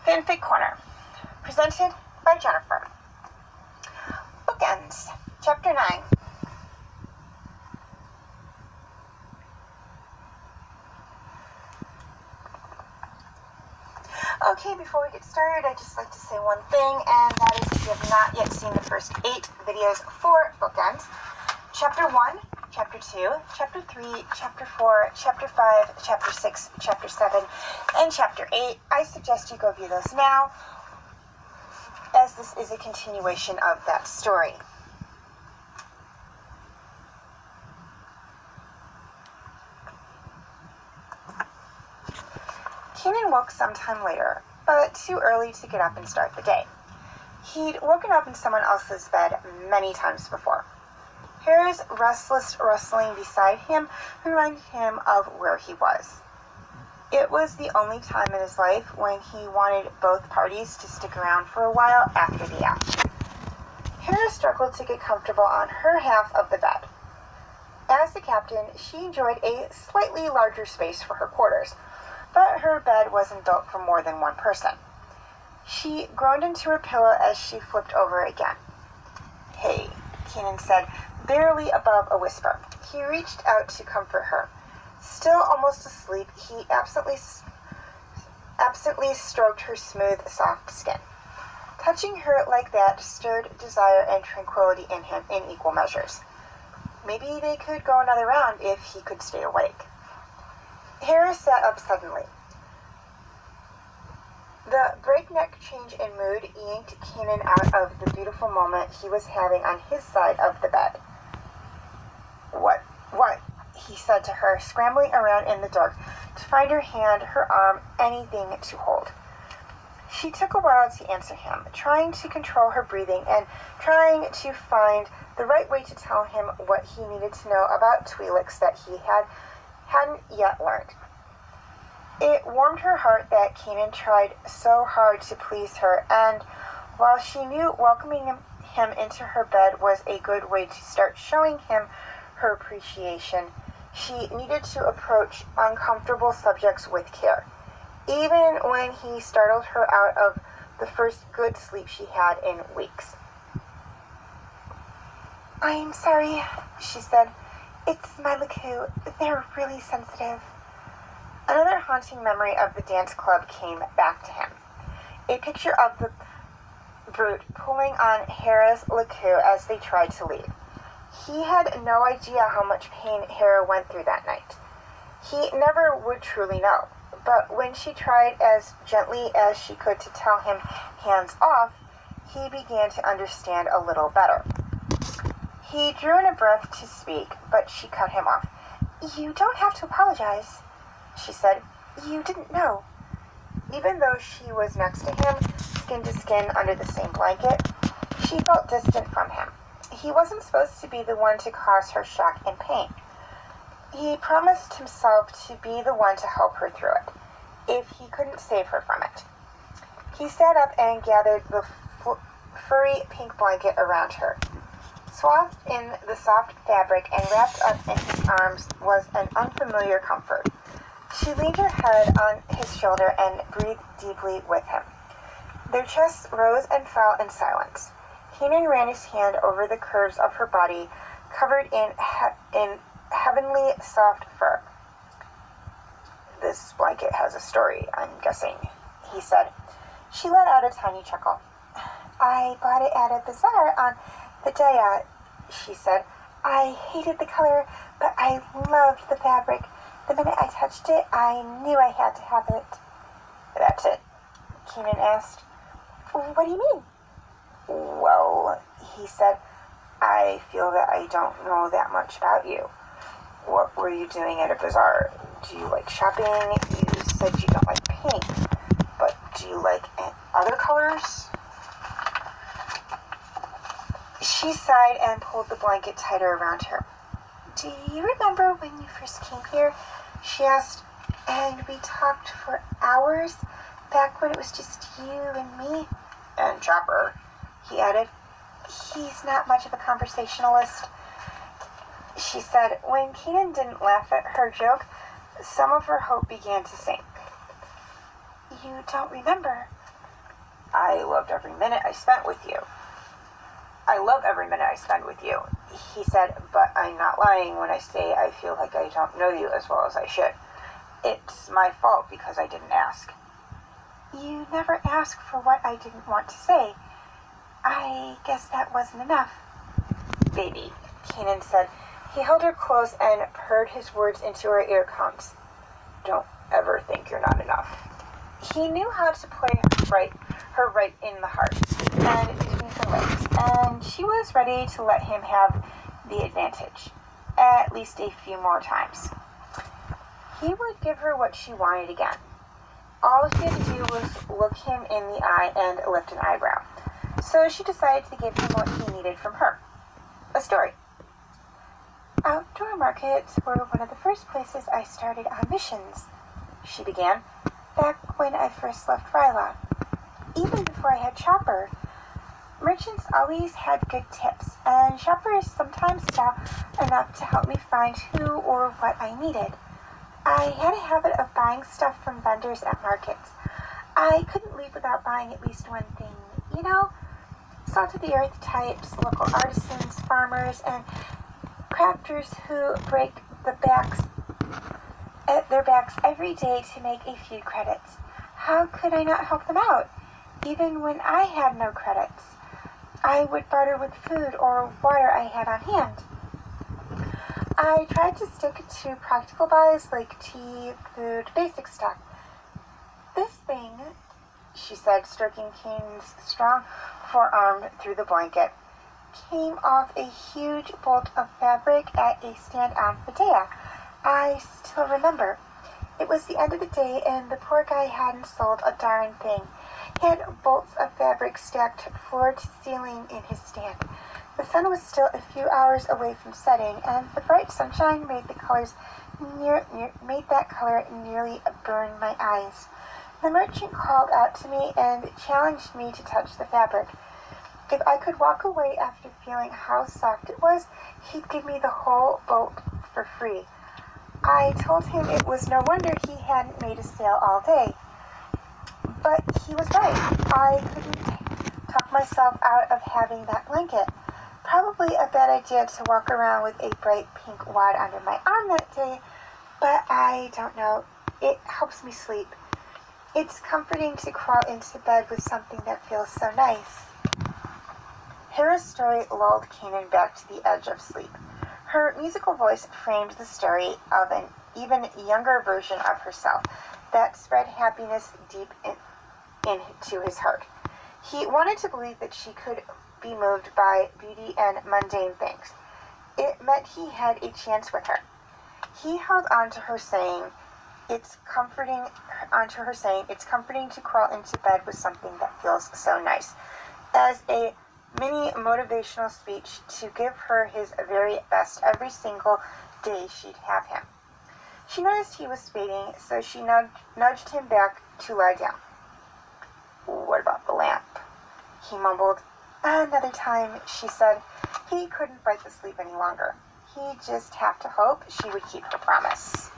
Fanfic Corner, presented by Jennifer. Bookends, Chapter 9. Okay, before we get started, I'd just like to say one thing, and that is if you have not yet seen the first 8 videos for Bookends, Chapter 1, Chapter 2, Chapter 3, Chapter 4, Chapter 5, Chapter 6, Chapter 7, and Chapter 8, I suggest you go view those now, as this is a continuation of that story. Kenan woke sometime later, but too early to get up and start the day. He'd woken up in someone else's bed many times before. Hera's restless rustling beside him reminded him of where he was. It was the only time in his life when he wanted both parties to stick around for a while after the act. Hera struggled to get comfortable on her half of the bed. As the captain, she enjoyed a slightly larger space for her quarters, but her bed wasn't built for more than one person. She groaned into her pillow as she flipped over again. "Hey," Kenan said, barely above a whisper. He reached out to comfort her. Still almost asleep, he absently stroked her smooth, soft skin. Touching her like that stirred desire and tranquility in him in equal measures. Maybe they could go another round if he could stay awake. Hera sat up suddenly. The breakneck change in mood yanked Kenan out of the beautiful moment he was having on his side of the bed. What? He said to her, scrambling around in the dark to find her hand, her arm, anything to hold. She took a while to answer him, trying to control her breathing and trying to find the right way to tell him what he needed to know about Twi'leks that he hadn't yet learned. It warmed her heart that Kenan tried so hard to please her, and while she knew welcoming him into her bed was a good way to start showing him her appreciation, she needed to approach uncomfortable subjects with care, even when he startled her out of the first good sleep she had in weeks. "I'm sorry," she said. "It's my Laku. They're really sensitive." Another haunting memory of the dance club came back to him. A picture of the brute pulling on Hera's Laku as they tried to leave. He had no idea how much pain Hera went through that night. He never would truly know, but when she tried as gently as she could to tell him hands off, he began to understand a little better. He drew in a breath to speak, but she cut him off. "You don't have to apologize," she said. "You didn't know." Even though she was next to him, skin to skin under the same blanket, she felt distant from him. He wasn't supposed to be the one to cause her shock and pain. He promised himself to be the one to help her through it, if he couldn't save her from it. He sat up and gathered the furry pink blanket around her. Swathed in the soft fabric and wrapped up in his arms was an unfamiliar comfort. She leaned her head on his shoulder and breathed deeply with him. Their chests rose and fell in silence. Kenan ran his hand over the curves of her body, covered in heavenly soft fur. "This blanket has a story, I'm guessing," he said. She let out a tiny chuckle. "I bought it at a bazaar on the Daya," she said. "I hated the color, but I loved the fabric. The minute I touched it, I knew I had to have it." "That's it?" Kenan asked. "What do you mean?" "Well," he said, "I feel that I don't know that much about you. What were you doing at a bazaar? Do you like shopping? You said you don't like pink, but do you like other colors?" She sighed and pulled the blanket tighter around her. "Do you remember when you first came here?" she asked. "And we talked for hours, back when it was just you and me?" "And Chopper," he added. "He's not much of a conversationalist," she said. When Kenan didn't laugh at her joke, some of her hope began to sink. "You don't remember?" I loved every minute I spent with you. I love every minute I spend with you, he said, but I'm not lying when I say I feel like I don't know you as well as I should. It's my fault because I didn't ask. You never asked for what I didn't want to say. I guess that wasn't enough. Baby, Kanan said. He held her close and purred his words into her ear cones. Don't ever think you're not enough. He knew how to play her right in the heart and between her legs, and she was ready to let him have the advantage, at least a few more times. He would give her what she wanted again. All she had to do was look him in the eye and lift an eyebrow. So she decided to give him what he needed from her. A story. Outdoor markets were one of the first places I started on missions, she began, back when I first left Ryla. Even before I had Chopper, merchants always had good tips, and shoppers sometimes saw enough to help me find who or what I needed. I had a habit of buying stuff from vendors at markets. I couldn't leave without buying at least one thing, salt-of-the-earth types, local artisans, farmers, and crafters who break their backs every day to make a few credits. How could I not help them out, even when I had no credits? I would barter with food or water I had on hand. I tried to stick to practical buys like tea, food, basic stuff. This thing, she said, stroking Kane's strong forearm through the blanket, came off a huge bolt of fabric at a stand on Fedea. I still remember. It was the end of the day, and the poor guy hadn't sold a darn thing. He had bolts of fabric stacked floor to ceiling in his stand. The sun was still a few hours away from setting, and the bright sunshine made that color nearly burn my eyes. The merchant called out to me and challenged me to touch the fabric. If I could walk away after feeling how soft it was, he'd give me the whole bolt for free. I told him it was no wonder he hadn't made a sale all day. But he was right. I couldn't talk myself out of having that blanket. Probably a bad idea to walk around with a bright pink wad under my arm that day, but I don't know. It helps me sleep. It's comforting to crawl into bed with something that feels so nice. Hera's story lulled Kanan back to the edge of sleep. Her musical voice framed the story of an even younger version of herself that spread happiness deep into his heart. He wanted to believe that she could be moved by beauty and mundane things. It meant he had a chance with her. He held on to her, saying, it's comforting to crawl into bed with something that feels so nice, as a mini motivational speech to give her his very best every single day she'd have him. She noticed he was fading, so she nudged him back to lie down. What about the lamp? He mumbled. Another time, she said. He couldn't fight the sleep any longer. He'd just have to hope she would keep her promise.